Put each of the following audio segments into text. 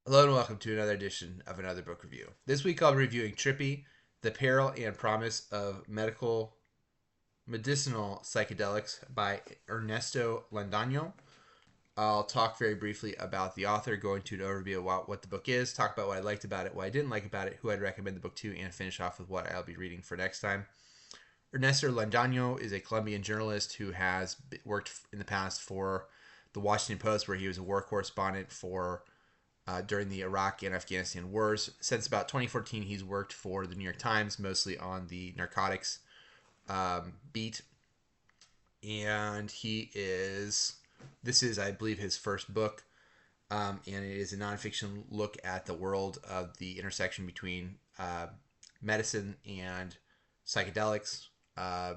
Hello and welcome to another edition of another book review. This week I'll be reviewing Trippy, The Peril and Promise of Medicinal Psychedelics by Ernesto Londono. I'll talk very briefly about the author, go into an overview about what the book is, talk about what I liked about it, what I didn't like about it, who I'd recommend the book to, and finish off with what I'll be reading for next time. Ernesto Londono is a Colombian journalist who has worked in the past for the Washington Post, where he was a war correspondent for during the Iraq and Afghanistan wars. Since about 2014, he's worked for the New York Times, mostly on the narcotics beat. And this is, I believe, his first book. And it is a nonfiction look at the world of the intersection between medicine and psychedelics. I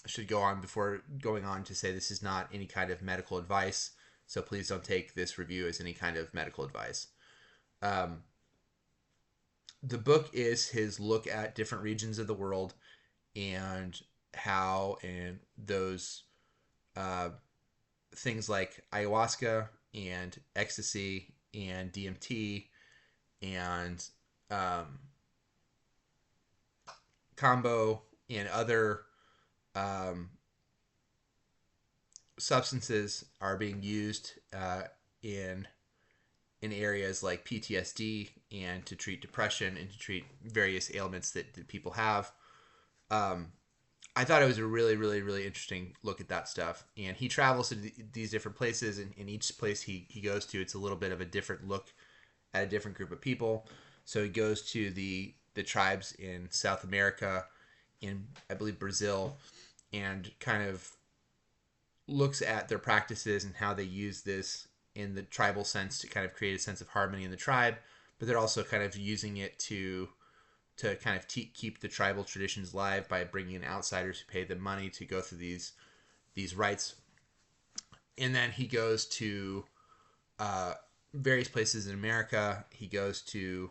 should go on before going on to say this is not any kind of medical advice, so please don't take this review as any kind of medical advice. Um, the book is his look at different regions of the world and how and those uh, things like ayahuasca and ecstasy and DMT and um, combo and other um, substances are being used in areas like PTSD and to treat depression and to treat various ailments that people have. Um, I thought it was a really, really, really interesting look at that stuff. And he travels to these different places, and in each place he goes to, it's a little bit of a different look at a different group of people. So he goes to the tribes in South America, in I believe Brazil, and kind of looks at their practices and how they use this in the tribal sense to kind of create a sense of harmony in the tribe, but they're also kind of using it to kind of keep the tribal traditions alive by bringing in outsiders who pay them money to go through these rites. And then he goes to uh, various places in America. He goes to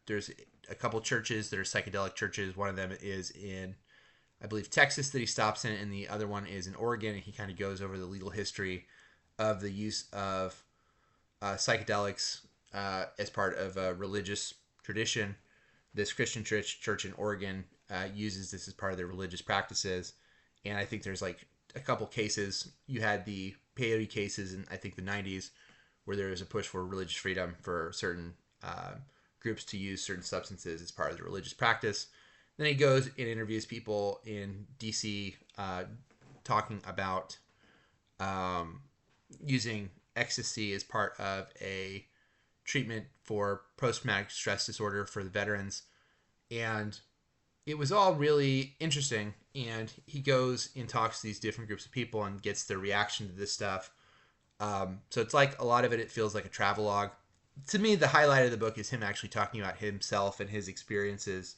there's a couple churches that are psychedelic churches. One of them is in I believe Texas that he stops in, and the other one is in Oregon. And he kind of goes over the legal history of the use of psychedelics as part of a religious tradition. This Christian church in Oregon uses this as part of their religious practices, and I think there's like a couple cases. You had the peyote cases in I think the 90s, where there was a push for religious freedom for certain groups to use certain substances as part of the religious practice. Then he goes and interviews people in DC talking about using ecstasy as part of a treatment for post-traumatic stress disorder for the veterans. And it was all really interesting. And he goes and talks to these different groups of people and gets their reaction to this stuff. So it's like a lot of it feels like a travelogue. To me, the highlight of the book is him actually talking about himself and his experiences.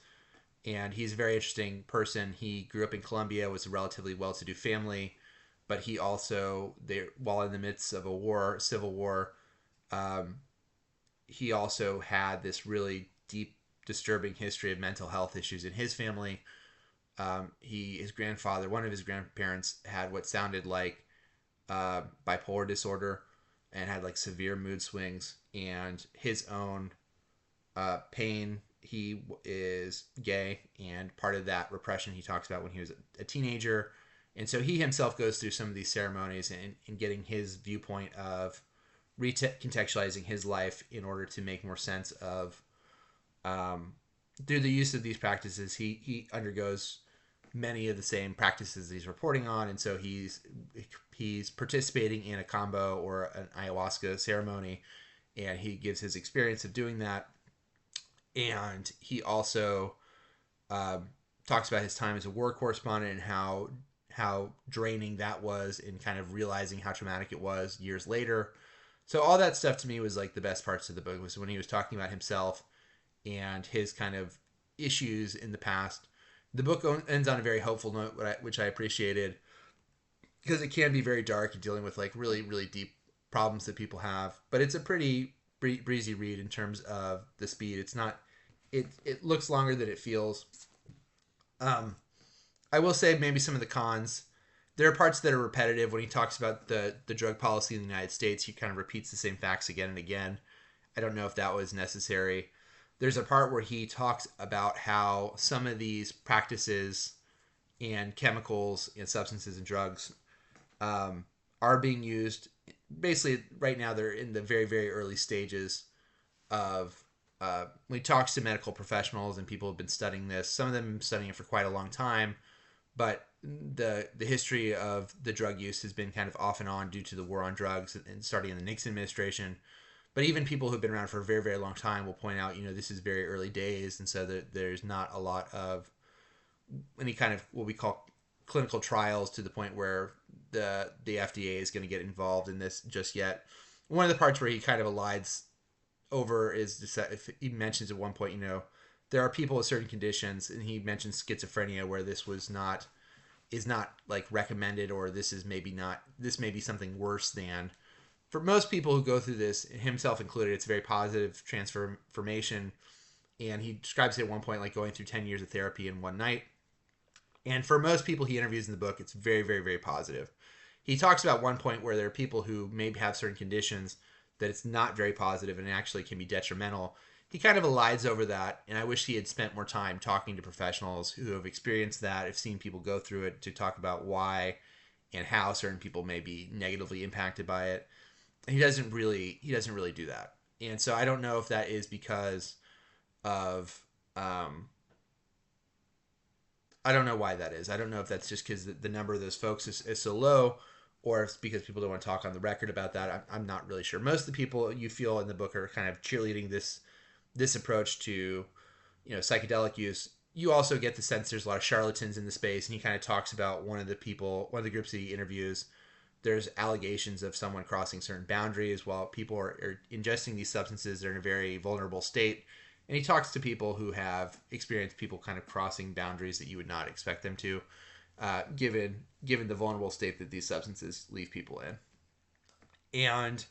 And he's a very interesting person. He grew up in Colombia, was a relatively well-to-do family, but he also, while in the midst of a war, civil war, um, he also had this really deep, disturbing history of mental health issues in his family. His grandfather, one of his grandparents, had what sounded like bipolar disorder and had like severe mood swings, and his own pain. He is gay, and part of that repression he talks about when he was a teenager. And so he himself goes through some of these ceremonies and getting his viewpoint of recontextualizing his life in order to make more sense of um, through the use of these practices. He undergoes many of the same practices he's reporting on, and so he's participating in a combo or an ayahuasca ceremony, and he gives his experience of doing that. And he also um, talks about his time as a war correspondent and how draining that was, and kind of realizing how traumatic it was years later. So all that stuff to me was like the best parts of the book, was when he was talking about himself and his kind of issues in the past. The book ends on a very hopeful note, which I appreciated, because it can be very dark and dealing with like really, really deep problems that people have. But it's a pretty breezy read in terms of the speed. It's not. It looks longer than it feels. Um, I will say maybe some of the cons. There are parts that are repetitive when he talks about the drug policy in the United States. He kind of repeats the same facts again and again. I don't know if that was necessary. There's a part where he talks about how some of these practices and chemicals and substances and drugs are being used. Basically, right now they're in the very, very early stages of. When he talks to medical professionals and people have been studying this, some of them have been studying it for quite a long time, but the history of the drug use has been kind of off and on due to the war on drugs and starting in the Nixon administration. But even people who've been around for a very, very long time will point out, this is very early days, and so that there's not a lot of any kind of what we call clinical trials to the point where the FDA is going to get involved in this just yet. One of the parts where he kind of elides over is if he mentions at one point, there are people with certain conditions, and he mentions schizophrenia where this is not like recommended, or this may be something worse than. For most people who go through this, himself included, it's a very positive transformation. And he describes it at one point like going through 10 years of therapy in one night. And for most people he interviews in the book, it's very, very, very positive. He talks about one point where there are people who maybe have certain conditions that it's not very positive and actually can be detrimental. He kind of elides over that, and I wish he had spent more time talking to professionals who have experienced that, have seen people go through it, to talk about why and how certain people may be negatively impacted by it. He doesn't really do that. And so I don't know if that is because of I don't know why that is. I don't know if that's just because the number of those folks is so low, or if it's because people don't want to talk on the record about that. I'm not really sure. Most of the people you feel in the book are kind of cheerleading this approach to psychedelic use. You also get the sense there's a lot of charlatans in the space, and he kind of talks about one of the groups that he interviews. There's allegations of someone crossing certain boundaries while people are ingesting these substances. They're in a very vulnerable state. And he talks to people who have experienced people kind of crossing boundaries that you would not expect them to, given the vulnerable state that these substances leave people in. And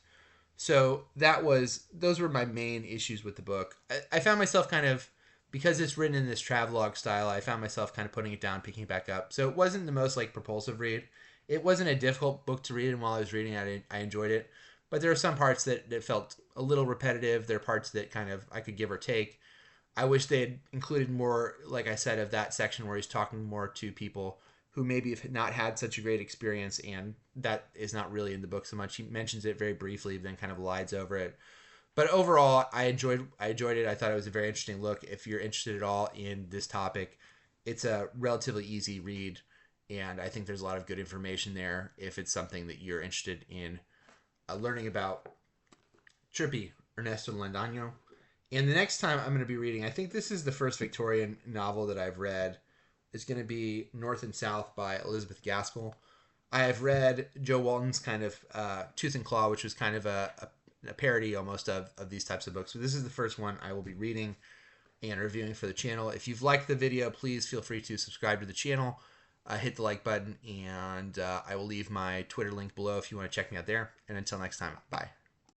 so those were my main issues with the book. I found myself kind of, because it's written in this travelogue style, I found myself kind of putting it down, picking it back up. So it wasn't the most propulsive read. It wasn't a difficult book to read, and while I was reading it, I enjoyed it. But there are some parts that felt a little repetitive. There are parts that kind of I could give or take. I wish they had included more, like I said, of that section where he's talking more to people who maybe have not had such a great experience, and that is not really in the book so much. He mentions it very briefly, then kind of elides over it. But overall, I enjoyed it. I thought it was a very interesting look. If you're interested at all in this topic, it's a relatively easy read, and I think there's a lot of good information there if it's something that you're interested in learning about. Trippy, Ernesto Londono. And the next time I'm going to be reading, I think this is the first Victorian novel that I've read. It's going to be North and South by Elizabeth Gaskell. I have read Joe Walton's kind of Tooth and Claw, which was kind of a parody almost of these types of books. So this is the first one I will be reading and reviewing for the channel. If you've liked the video, please feel free to subscribe to the channel. Hit the like button, and I will leave my Twitter link below if you want to check me out there. And until next time, bye.